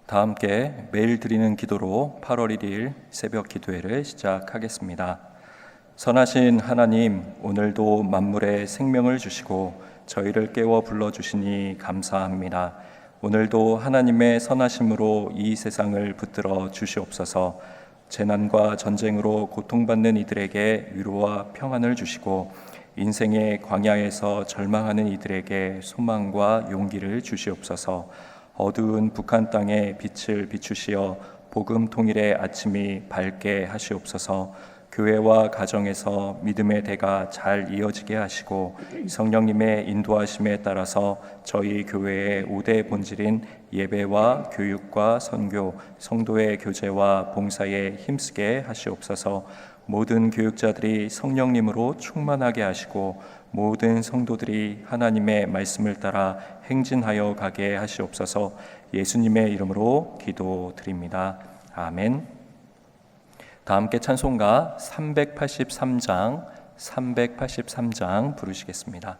다 함께 매일 드리는 기도로 8월 1일 새벽 기도회를 시작하겠습니다. 선하신 하나님, 오늘도 만물에 생명을 주시고 저희를 깨워 불러주시니 감사합니다. 오늘도 하나님의 선하심으로 이 세상을 붙들어 주시옵소서. 재난과 전쟁으로 고통받는 이들에게 위로와 평안을 주시고 인생의 광야에서 절망하는 이들에게 소망과 용기를 주시옵소서. 어두운 북한 땅에 빛을 비추시어 복음 통일의 아침이 밝게 하시옵소서. 교회와 가정에서 믿음의 대가 잘 이어지게 하시고 성령님의 인도하심에 따라서 저희 교회의 5대 본질인 예배와 교육과 선교, 성도의 교제와 봉사에 힘쓰게 하시옵소서. 모든 교육자들이 성령님으로 충만하게 하시고 모든 성도들이 하나님의 말씀을 따라 행진하여 가게 하시옵소서. 예수님의 이름으로 기도드립니다. 아멘. 다 함께 찬송가 383장 부르시겠습니다.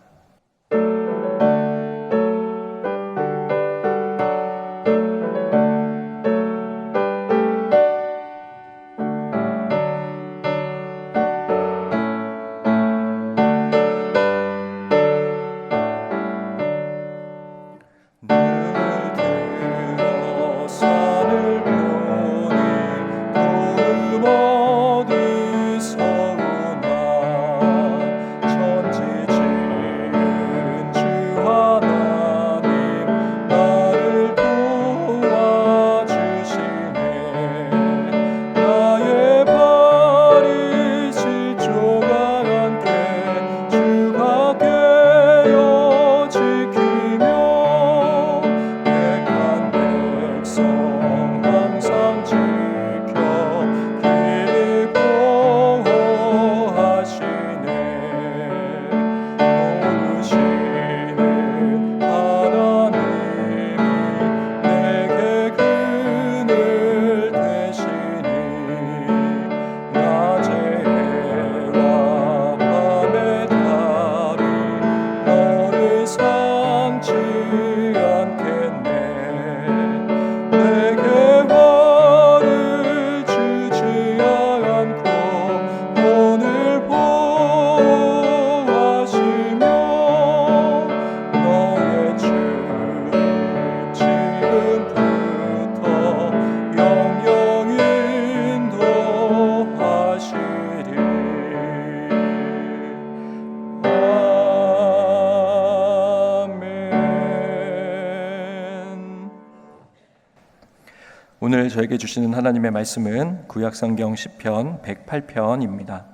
오늘 저에게 주시는 하나님의 말씀은 구약성경 시편 108편입니다.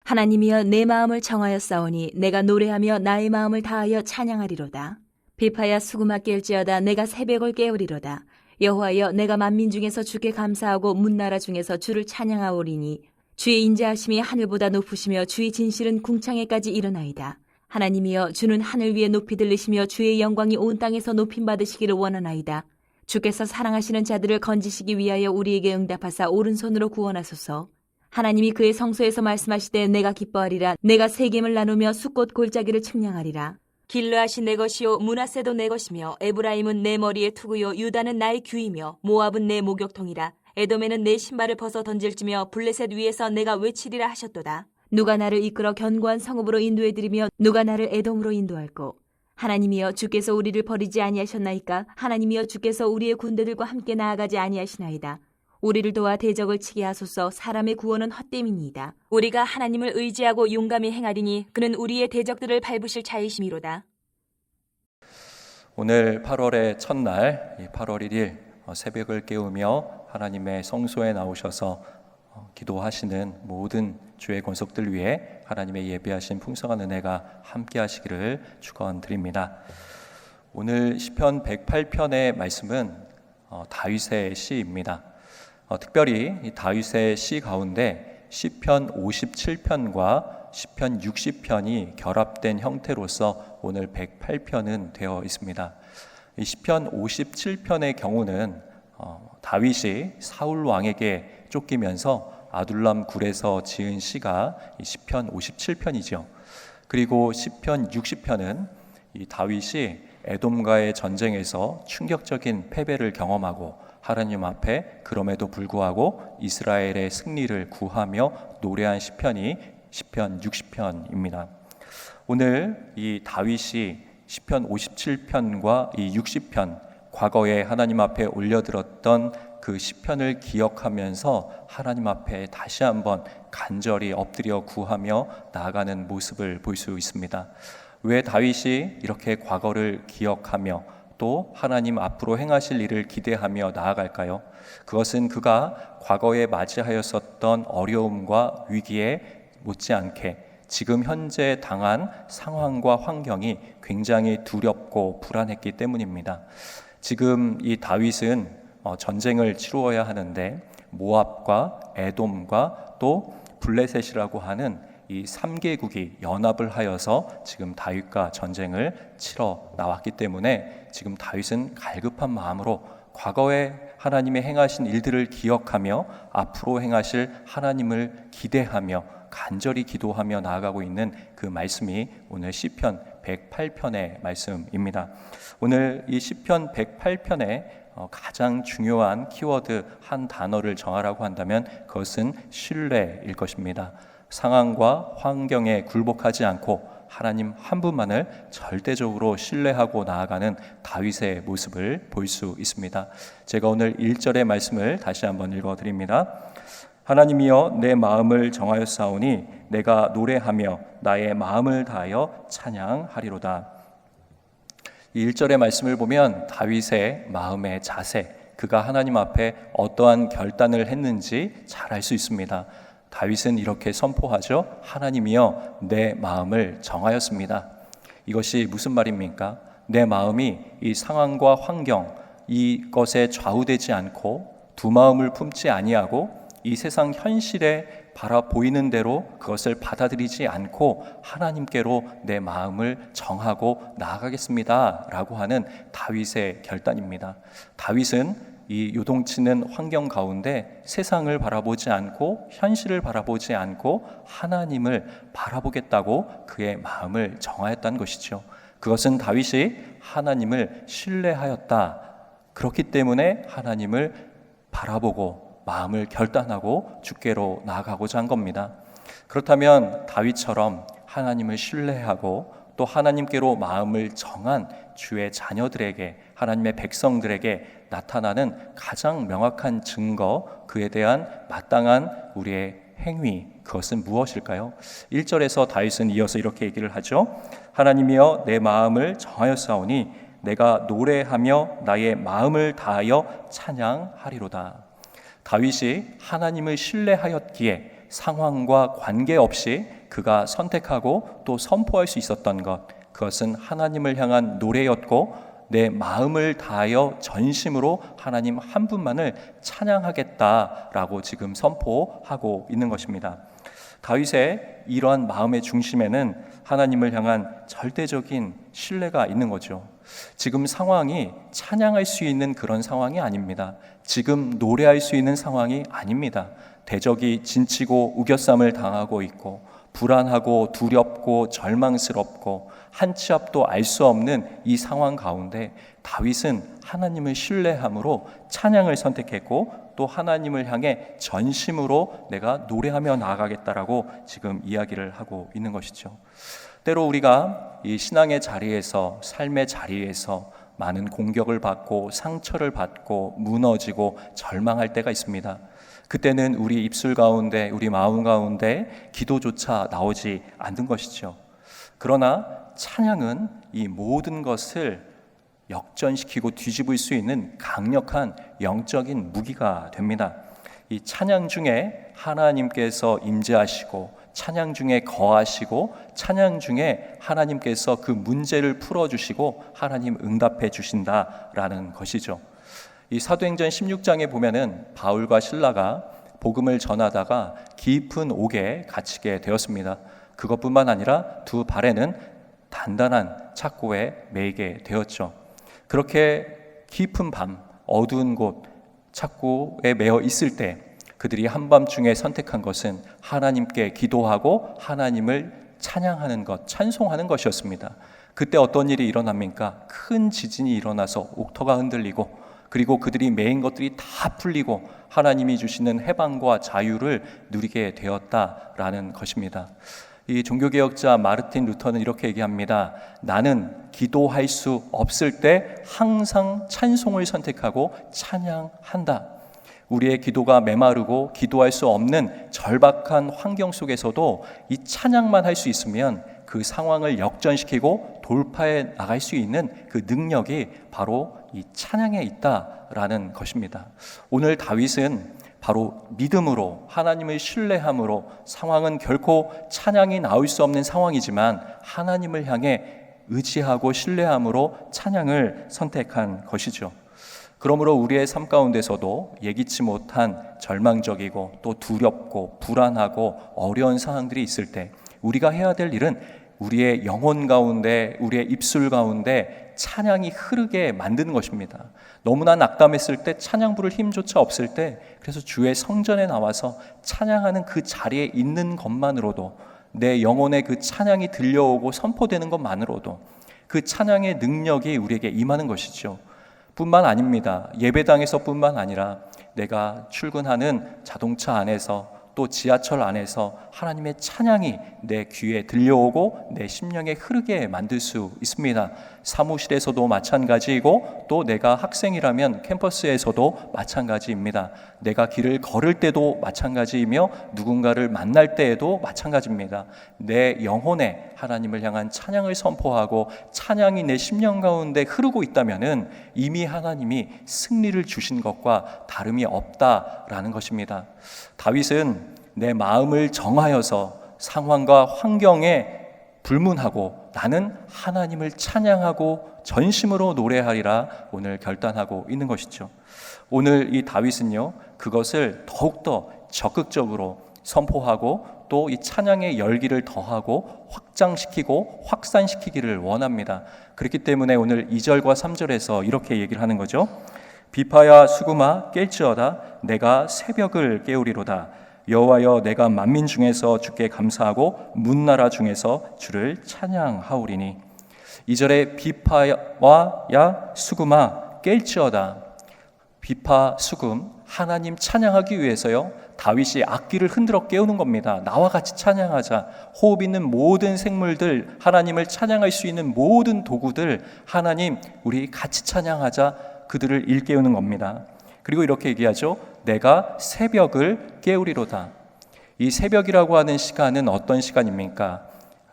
하나님이여 내 마음을 청하였사오니 내가 노래하며 나의 마음을 다하여 찬양하리로다. 비파야 수금아 깰지어다 내가 새벽을 깨우리로다. 여호와여 내가 만민 중에서 주께 감사하고 문나라 중에서 주를 찬양하오리니 주의 인자하심이 하늘보다 높으시며 주의 진실은 궁창에까지 이르나이다. 하나님이여 주는 하늘 위에 높이 들리시며 주의 영광이 온 땅에서 높임받으시기를 원하나이다. 주께서 사랑하시는 자들을 건지시기 위하여 우리에게 응답하사 오른손으로 구원하소서. 하나님이 그의 성소에서 말씀하시되 내가 기뻐하리라. 내가 세겜을 나누며 숫꽃 골짜기를 측량하리라. 길르앗이 내 것이요 므낫세도 내 것이며 에브라임은 내 머리의 투구요 유다는 나의 귀이며 모압은 내 목욕통이라. 에돔에는 내 신발을 벗어 던질지며 블레셋 위에서 내가 외치리라 하셨도다. 누가 나를 이끌어 견고한 성읍으로 인도해드리며 누가 나를 에돔으로 인도할꼬. 하나님이여 주께서 우리를 버리지 아니하셨나이까. 하나님이여 주께서 우리의 군대들과 함께 나아가지 아니하시나이다. 우리를 도와 대적을 치게 하소서. 사람의 구원은 헛됨이니이다. 우리가 하나님을 의지하고 용감히 행하리니 그는 우리의 대적들을 밟으실 자이심이로다. 오늘 8월의 첫날 8월 1일 새벽을 깨우며 하나님의 성소에 나오셔서 기도하시는 모든 주의 권속들 위해 하나님의 예배하신 풍성한 은혜가 함께 하시기를 축원드립니다. 오늘 시편 108편의 말씀은 다윗의 시입니다. 특별히 이 다윗의 시 가운데 시편 57편과 시편 60편이 결합된 형태로서 오늘 108편은 되어 있습니다. 이 시편 57편의 경우는 다윗이 사울 왕에게 쫓기면서 아둘람 굴에서 지은 시가 이 시편 57편이죠. 그리고 시편 60편은 이 다윗이 에돔과의 전쟁에서 충격적인 패배를 경험하고 하나님 앞에 그럼에도 불구하고 이스라엘의 승리를 구하며 노래한 시편이 시편 60편입니다. 오늘 이 다윗이 시편 57편과 이 60편, 과거에 하나님 앞에 올려드렸던 그 시편을 기억하면서 하나님 앞에 다시 한번 간절히 엎드려 구하며 나아가는 모습을 볼 수 있습니다. 왜 다윗이 이렇게 과거를 기억하며 또 하나님 앞으로 행하실 일을 기대하며 나아갈까요? 그것은 그가 과거에 맞이하였었던 어려움과 위기에 못지않게 지금 현재 당한 상황과 환경이 굉장히 두렵고 불안했기 때문입니다. 지금 이 다윗은 전쟁을 치루어야 하는데 모압과 에돔과 또 블레셋이라고 하는 이 3개국이 연합을 하여서 지금 다윗과 전쟁을 치러 나왔기 때문에 지금 다윗은 갈급한 마음으로 과거에 하나님의 행하신 일들을 기억하며 앞으로 행하실 하나님을 기대하며 간절히 기도하며 나아가고 있는 그 말씀이 오늘 시편 108편의 말씀입니다. 오늘 이 시편 108편의 가장 중요한 키워드 한 단어를 정하라고 한다면 그것은 신뢰일 것입니다. 상황과 환경에 굴복하지 않고 하나님 한 분만을 절대적으로 신뢰하고 나아가는 다윗의 모습을 볼 수 있습니다. 제가 오늘 1절의 말씀을 다시 한번 읽어드립니다. 하나님이여 내 마음을 정하였사오니 내가 노래하며 나의 마음을 다하여 찬양하리로다. 이 1절의 말씀을 보면 다윗의 마음의 자세, 그가 하나님 앞에 어떠한 결단을 했는지 잘 알 수 있습니다. 다윗은 이렇게 선포하죠. 하나님이여 내 마음을 정하였습니다. 이것이 무슨 말입니까? 내 마음이 이 상황과 환경, 이것에 좌우되지 않고 두 마음을 품지 아니하고 이 세상 현실에 보이는 대로 그것을 받아들이지 않고 하나님께로 내 마음을 정하고 나아가겠습니다 라고 하는 다윗의 결단입니다. 다윗은 이 요동치는 환경 가운데 세상을 바라보지 않고 현실을 바라보지 않고 하나님을 바라보겠다고 그의 마음을 정하였다는 것이죠. 그것은 다윗이 하나님을 신뢰하였다. 그렇기 때문에 하나님을 바라보고 마음을 결단하고 주께로 나아가고자 한 겁니다. 그렇다면 다윗처럼 하나님을 신뢰하고 또 하나님께로 마음을 정한 주의 자녀들에게, 하나님의 백성들에게 나타나는 가장 명확한 증거, 그에 대한 마땅한 우리의 행위, 그것은 무엇일까요? 1절에서 다윗은 이어서 이렇게 얘기를 하죠. 하나님이여 내 마음을 정하였사오니 내가 노래하며 나의 마음을 다하여 찬양하리로다. 다윗이 하나님을 신뢰하였기에 상황과 관계없이 그가 선택하고 또 선포할 수 있었던 것, 그것은 하나님을 향한 노래였고 내 마음을 다하여 전심으로 하나님 한 분만을 찬양하겠다라고 지금 선포하고 있는 것입니다. 다윗의 이러한 마음의 중심에는 하나님을 향한 절대적인 신뢰가 있는 거죠. 지금 상황이 찬양할 수 있는 그런 상황이 아닙니다. 지금 노래할 수 있는 상황이 아닙니다. 대적이 진치고 우겨쌈을 당하고 있고 불안하고 두렵고 절망스럽고 한 치 앞도 알 수 없는 이 상황 가운데 다윗은 하나님을 신뢰함으로 찬양을 선택했고 또 하나님을 향해 전심으로 내가 노래하며 나아가겠다라고 지금 이야기를 하고 있는 것이죠. 때로 우리가 이 신앙의 자리에서, 삶의 자리에서 많은 공격을 받고 상처를 받고 무너지고 절망할 때가 있습니다. 그때는 우리 입술 가운데, 우리 마음 가운데 기도조차 나오지 않는 것이죠. 그러나 찬양은 이 모든 것을 역전시키고 뒤집을 수 있는 강력한 영적인 무기가 됩니다. 이 찬양 중에 하나님께서 임재하시고 찬양 중에 거하시고 찬양 중에 하나님께서 그 문제를 풀어주시고 하나님 응답해 주신다라는 것이죠. 이 사도행전 16장에 보면은 바울과 실라가 복음을 전하다가 깊은 옥에 갇히게 되었습니다. 그것뿐만 아니라 두 발에는 단단한 착고에 매이게 되었죠. 그렇게 깊은 밤, 어두운 곳 착고에 매어 있을 때 그들이 한밤중에 선택한 것은 하나님께 기도하고 하나님을 찬양하는 것, 찬송하는 것이었습니다. 그때 어떤 일이 일어납니까? 큰 지진이 일어나서 옥토가 흔들리고, 그리고 그들이 매인 것들이 다 풀리고 하나님이 주시는 해방과 자유를 누리게 되었다라는 것입니다. 이 종교개혁자 마르틴 루터는 이렇게 얘기합니다. 나는 기도할 수 없을 때 항상 찬송을 선택하고 찬양한다. 우리의 기도가 메마르고 기도할 수 없는 절박한 환경 속에서도 이 찬양만 할 수 있으면 그 상황을 역전시키고 돌파해 나갈 수 있는 그 능력이 바로 이 찬양에 있다라는 것입니다. 오늘 다윗은 바로 믿음으로 하나님을 신뢰함으로, 상황은 결코 찬양이 나올 수 없는 상황이지만 하나님을 향해 의지하고 신뢰함으로 찬양을 선택한 것이죠. 그러므로 우리의 삶 가운데서도 예기치 못한 절망적이고 또 두렵고 불안하고 어려운 상황들이 있을 때 우리가 해야 될 일은 우리의 영혼 가운데, 우리의 입술 가운데 찬양이 흐르게 만드는 것입니다. 너무나 낙담했을 때, 찬양 부를 힘조차 없을 때, 그래서 주의 성전에 나와서 찬양하는 그 자리에 있는 것만으로도, 내 영혼에 그 찬양이 들려오고 선포되는 것만으로도 그 찬양의 능력이 우리에게 임하는 것이죠. 뿐만 아닙니다. 예배당에서 뿐만 아니라 내가 출근하는 자동차 안에서, 또 지하철 안에서 하나님의 찬양이 내 귀에 들려오고 내 심령에 흐르게 만들 수 있습니다. 사무실에서도 마찬가지이고, 또 내가 학생이라면 캠퍼스에서도 마찬가지입니다. 내가 길을 걸을 때도 마찬가지이며 누군가를 만날 때에도 마찬가지입니다. 내 영혼에 하나님을 향한 찬양을 선포하고 찬양이 내 심령 가운데 흐르고 있다면 이미 하나님이 승리를 주신 것과 다름이 없다라는 것입니다. 다윗은 내 마음을 정하여서 상황과 환경에 불문하고 나는 하나님을 찬양하고 전심으로 노래하리라 오늘 결단하고 있는 것이죠. 오늘 이 다윗은요, 그것을 더욱더 적극적으로 선포하고 또 이 찬양의 열기를 더하고 확장시키고 확산시키기를 원합니다. 그렇기 때문에 오늘 2절과 3절에서 이렇게 얘기를 하는 거죠. 비파야 수금아 깰지어다 내가 새벽을 깨우리로다. 여호와여 내가 만민 중에서 주께 감사하고 문나라 중에서 주를 찬양하오리니. 2절에 비파야 수금아 깰지어다. 비파 수금, 하나님 찬양하기 위해서요, 다윗이 악기를 흔들어 깨우는 겁니다. 나와 같이 찬양하자. 호흡 있는 모든 생물들, 하나님을 찬양할 수 있는 모든 도구들, 하나님 우리 같이 찬양하자. 그들을 일깨우는 겁니다. 그리고 이렇게 얘기하죠. 내가 새벽을 깨우리로다. 이 새벽이라고 하는 시간은 어떤 시간입니까?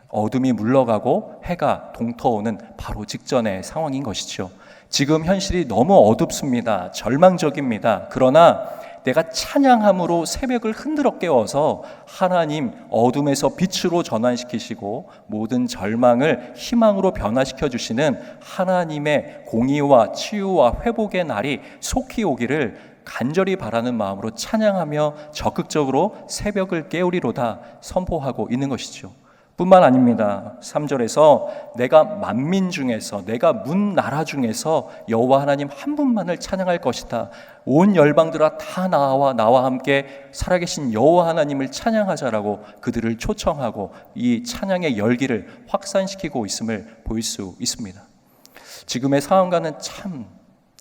어둠이 물러가고 해가 동터오는 바로 직전의 상황인 것이죠. 지금 현실이 너무 어둡습니다. 절망적입니다. 그러나 내가 찬양함으로 새벽을 흔들어 깨워서 하나님 어둠에서 빛으로 전환시키시고 모든 절망을 희망으로 변화시켜 주시는 하나님의 공의와 치유와 회복의 날이 속히 오기를 간절히 바라는 마음으로 찬양하며 적극적으로 새벽을 깨우리로다 선포하고 있는 것이죠. 뿐만 아닙니다. 3절에서 내가 만민 중에서, 내가 문 나라 중에서 여호와 하나님 한 분만을 찬양할 것이다. 온 열방들아 다 나와 함께 살아계신 여호와 하나님을 찬양하자라고 그들을 초청하고 이 찬양의 열기를 확산시키고 있음을 볼 수 있습니다. 지금의 상황과는 참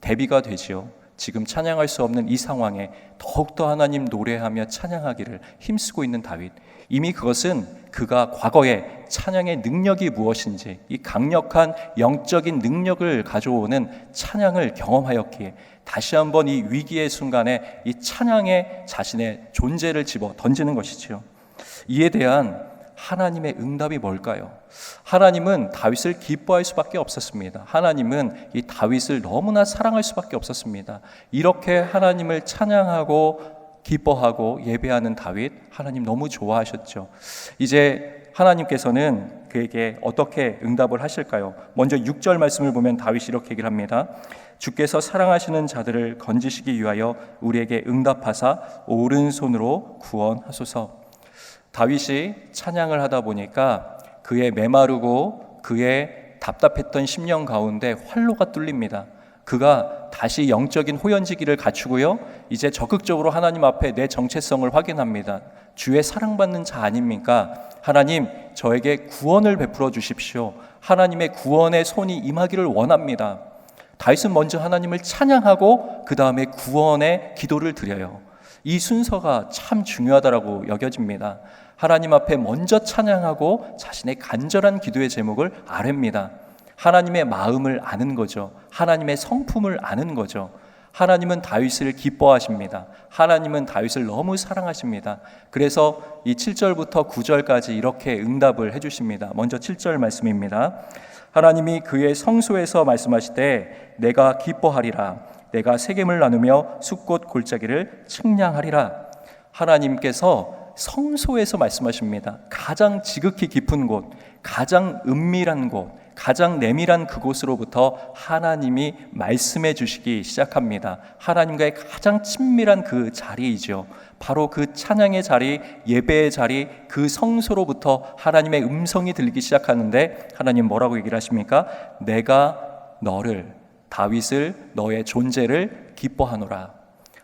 대비가 되지요. 지금 찬양할 수 없는 이 상황에 더욱더 하나님 노래하며 찬양하기를 힘쓰고 있는 다윗. 이미 그것은 그가 과거에 찬양의 능력이 무엇인지, 이 강력한 영적인 능력을 가져오는 찬양을 경험하였기에 다시 한번 이 위기의 순간에 이 찬양에 자신의 존재를 집어 던지는 것이지요. 이에 대한 하나님의 응답이 뭘까요? 하나님은 다윗을 기뻐할 수밖에 없었습니다. 하나님은 이 다윗을 너무나 사랑할 수밖에 없었습니다. 이렇게 하나님을 찬양하고 기뻐하고 예배하는 다윗, 하나님 너무 좋아하셨죠. 이제 하나님께서는 그에게 어떻게 응답을 하실까요? 먼저 6절 말씀을 보면 다윗이 이렇게 얘기를 합니다. 주께서 사랑하시는 자들을 건지시기 위하여 우리에게 응답하사 오른손으로 구원하소서. 다윗이 찬양을 하다 보니까 그의 메마르고 그의 답답했던 심령 가운데 활로가 뚫립니다. 그가 다시 영적인 호연지기를 갖추고요, 이제 적극적으로 하나님 앞에 내 정체성을 확인합니다. 주의 사랑받는 자 아닙니까? 하나님, 저에게 구원을 베풀어 주십시오. 하나님의 구원의 손이 임하기를 원합니다. 다윗은 먼저 하나님을 찬양하고 그 다음에 구원의 기도를 드려요. 이 순서가 참 중요하다고 여겨집니다. 하나님 앞에 먼저 찬양하고 자신의 간절한 기도의 제목을 아뢰입니다. 하나님의 마음을 아는 거죠. 하나님의 성품을 아는 거죠. 하나님은 다윗을 기뻐하십니다. 하나님은 다윗을 너무 사랑하십니다. 그래서 이 7절부터 9절까지 이렇게 응답을 해주십니다. 먼저 7절 말씀입니다. 하나님이 그의 성소에서 말씀하시되 내가 기뻐하리라. 내가 세겜을 나누며 숫꽃 골짜기를 측량하리라. 하나님께서 성소에서 말씀하십니다. 가장 지극히 깊은 곳, 가장 은밀한 곳, 가장 내밀한 그곳으로부터 하나님이 말씀해 주시기 시작합니다. 하나님과의 가장 친밀한 그 자리이죠. 바로 그 찬양의 자리, 예배의 자리, 그 성소로부터 하나님의 음성이 들리기 시작하는데 하나님 뭐라고 얘기를 하십니까? 내가 너를, 다윗을, 너의 존재를 기뻐하노라.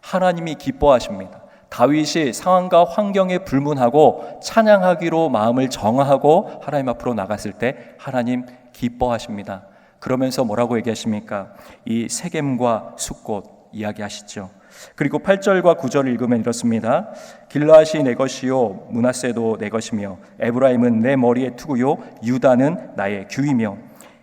하나님이 기뻐하십니다. 다윗이 상황과 환경에 불문하고 찬양하기로 마음을 정하고 하나님 앞으로 나갔을 때 하나님 기뻐하십니다. 그러면서 뭐라고 얘기하십니까? 이 세겜과 숫꽃 이야기하시죠. 그리고 8절과 9절을 읽으면 이렇습니다. 길르앗이 내 것이요 므낫세도 내 것이며 에브라임은 내 머리의 투구요 유다는 나의 규이며.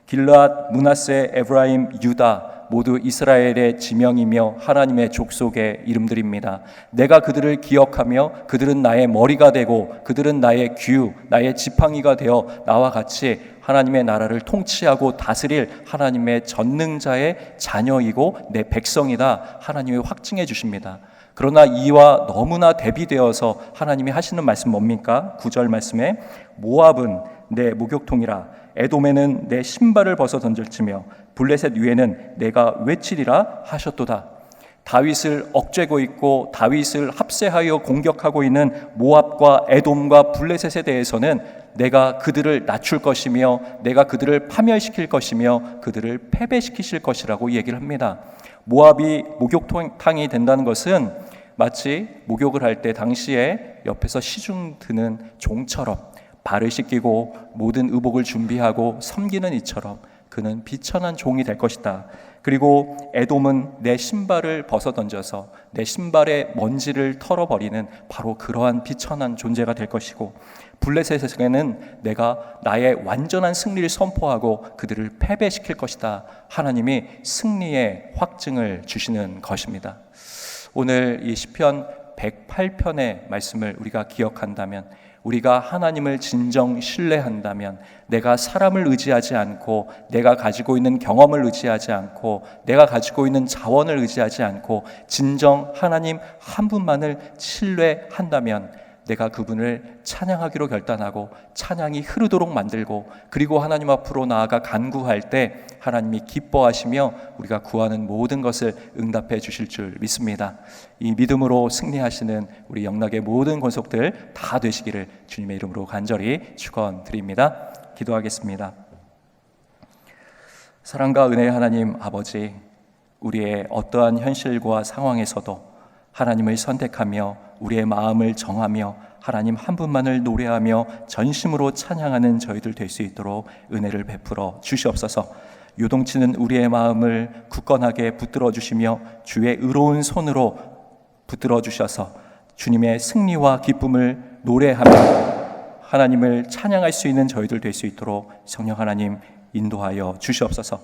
길르앗, 므낫세, 에브라임, 유다 모두 이스라엘의 지명이며 하나님의 족속의 이름들입니다. 내가 그들을 기억하며 그들은 나의 머리가 되고 그들은 나의 규, 나의 지팡이가 되어 나와 같이 하나님의 나라를 통치하고 다스릴 하나님의 전능자의 자녀이고 내 백성이다. 하나님이 확증해 주십니다. 그러나 이와 너무나 대비되어서 하나님이 하시는 말씀 뭡니까? 9절 말씀에 모압은 내 목욕통이라 에돔에는 내 신발을 벗어 던질지며 블레셋 위에는 내가 외치리라 하셨도다. 다윗을 억죄고 있고 다윗을 합세하여 공격하고 있는 모압과 에돔과 블레셋에 대해서는 내가 그들을 낮출 것이며 내가 그들을 파멸시킬 것이며 그들을 패배시키실 것이라고 얘기를 합니다. 모압이 목욕탕이 된다는 것은 마치 목욕을 할 때 당시에 옆에서 시중 드는 종처럼 발을 씻기고 모든 의복을 준비하고 섬기는 이처럼 그는 비천한 종이 될 것이다. 그리고 에돔은 내 신발을 벗어 던져서 내 신발의 먼지를 털어버리는 바로 그러한 비천한 존재가 될 것이고, 블레셋에게는 내가 나의 완전한 승리를 선포하고 그들을 패배시킬 것이다. 하나님이 승리의 확증을 주시는 것입니다. 오늘 이 시편 108편의 말씀을 우리가 기억한다면, 우리가 하나님을 진정 신뢰한다면, 내가 사람을 의지하지 않고 내가 가지고 있는 경험을 의지하지 않고 내가 가지고 있는 자원을 의지하지 않고 진정 하나님 한 분만을 신뢰한다면 내가 그분을 찬양하기로 결단하고 찬양이 흐르도록 만들고, 그리고 하나님 앞으로 나아가 간구할 때 하나님이 기뻐하시며 우리가 구하는 모든 것을 응답해 주실 줄 믿습니다. 이 믿음으로 승리하시는 우리 영락의 모든 권속들 다 되시기를 주님의 이름으로 간절히 축원드립니다. 기도하겠습니다. 사랑과 은혜의 하나님 아버지, 우리의 어떠한 현실과 상황에서도 하나님을 선택하며 우리의 마음을 정하며 하나님 한 분만을 노래하며 전심으로 찬양하는 저희들 될 수 있도록 은혜를 베풀어 주시옵소서. 요동치는 우리의 마음을 굳건하게 붙들어 주시며 주의 의로운 손으로 붙들어 주셔서 주님의 승리와 기쁨을 노래하며 하나님을 찬양할 수 있는 저희들 될 수 있도록 성령 하나님 인도하여 주시옵소서.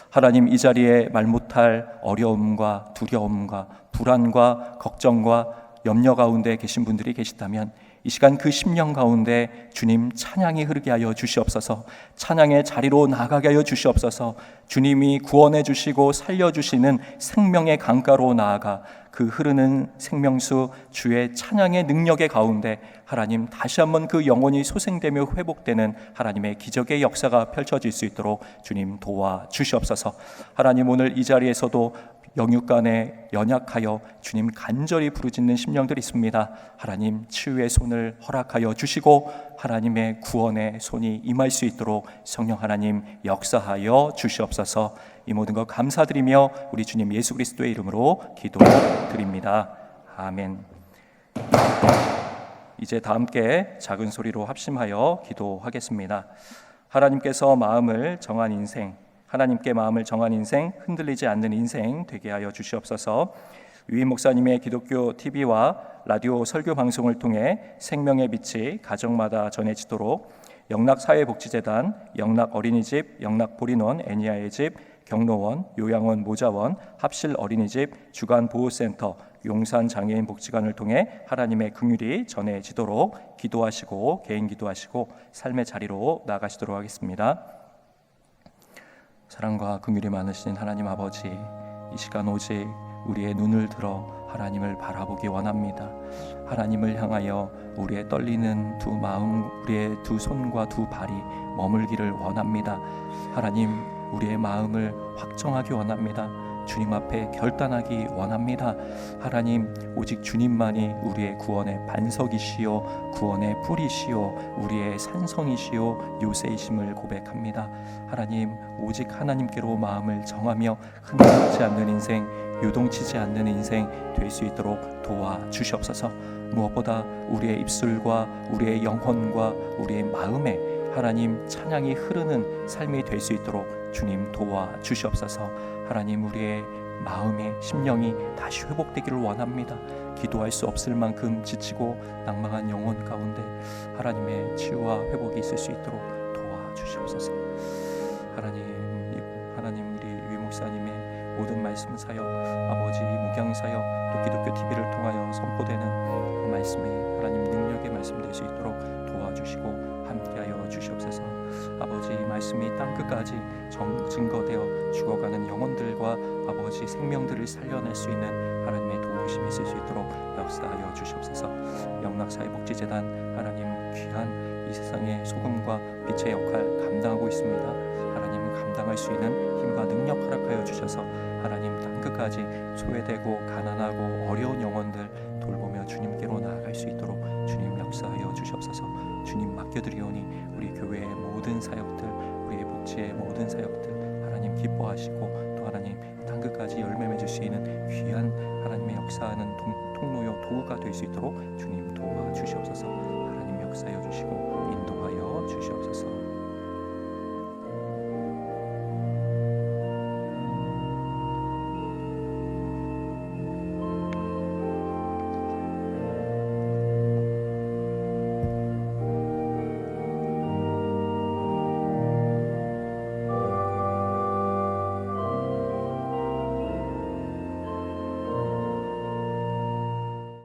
하나님, 이 자리에 말 못할 어려움과 두려움과 불안과 걱정과 염려 가운데 계신 분들이 계시다면 이 시간 그 심령 가운데 주님 찬양이 흐르게 하여 주시옵소서. 찬양의 자리로 나가게 하여 주시옵소서. 주님이 구원해 주시고 살려주시는 생명의 강가로 나아가 그 흐르는 생명수 주의 찬양의 능력의 가운데 하나님 다시 한번 그 영혼이 소생되며 회복되는 하나님의 기적의 역사가 펼쳐질 수 있도록 주님 도와 주시옵소서. 하나님, 오늘 이 자리에서도 영육간에 연약하여 주님 간절히 부르짖는 심령들이 있습니다. 하나님 치유의 손을 허락하여 주시고 하나님의 구원의 손이 임할 수 있도록 성령 하나님 역사하여 주시옵소서. 이 모든 것 감사드리며 우리 주님 예수 그리스도의 이름으로 기도드립니다. 아멘. 이제 다 함께 작은 소리로 합심하여 기도하겠습니다. 하나님께서 마음을 정한 인생, 하나님께 마음을 정한 인생, 흔들리지 않는 인생 되게 하여 주시옵소서. 유인 목사님의 기독교 TV와 라디오 설교 방송을 통해 생명의 빛이 가정마다 전해지도록 영락사회복지재단, 영락어린이집, 영락보리논 애니아의 집, 경로원, 요양원 모자원, 합실 어린이집, 주간보호센터, 용산장애인 복지관을 통해 하나님의 긍휼이 전해지도록 기도하시고 개인 기도하시고 삶의 자리로 나가시도록 하겠습니다. 사랑과 긍휼이 많으신 하나님 아버지, 이 시간 오직 우리의 눈을 들어 하나님을 바라보기 원합니다. 하나님을 향하여 우리의 떨리는 두 마음, 우리의 두 손과 두 발이 머물기를 원합니다. 하나님, 우리의 마음을 확정하기 원합니다. 주님 앞에 결단하기 원합니다. 하나님, 오직 주님만이 우리의 구원의 반석이시요 구원의 뿌리시요 우리의 산성이시요 요새이심을 고백합니다. 하나님, 오직 하나님께로 마음을 정하며 흔들리지 않는 인생, 요동치지 않는 인생 될 수 있도록 도와주시옵소서. 무엇보다 우리의 입술과 우리의 영혼과 우리의 마음에 하나님 찬양이 흐르는 삶이 될 수 있도록 주님 도와주시옵소서. 하나님, 우리의 마음의 심령이 다시 회복되기를 원합니다. 기도할 수 없을 만큼 지치고 낭망한 영혼 가운데 하나님의 치유와 회복이 있을 수 있도록 도와주시옵소서. 하나님 우리 유 목사님의 모든 말씀 사역, 아버지 목양 사역, 또 기독교 TV를 통하여 선포되는 그 말씀이 하나님 능력의 말씀 될 수 있도록 도와주시고 함께하여 주시옵소서. 아버지, 이 말씀이 땅끝까지 증거되어 죽어가는 영혼들과 아버지 생명들을 살려낼 수 있는 하나님의 도우심이 있을 수 있도록 역사하여 주시옵소서. 영락사회복지재단 하나님 귀한 이 세상의 소금과 빛의 역할 감당하고 있습니다. 하나님 감당할 수 있는 힘과 능력 허락하여 주셔서 하나님 땅끝까지 소외되고 가난하고 어려운 영혼들 돌보며 주님께로 나아갈 수 있도록 주님 역사하여 주시옵소서. 주님 맡겨드리오니 우리 교회의 모든 사역들, 우리의 복지의 모든 사역들 하나님 기뻐하시고 또 하나님 땅끝까지 열매 맺을 수 있는 귀한 하나님의 역사하는 통로요 도구가 될 수 있도록 주님 도와주시옵소서. 하나님 역사하여 주시고 인도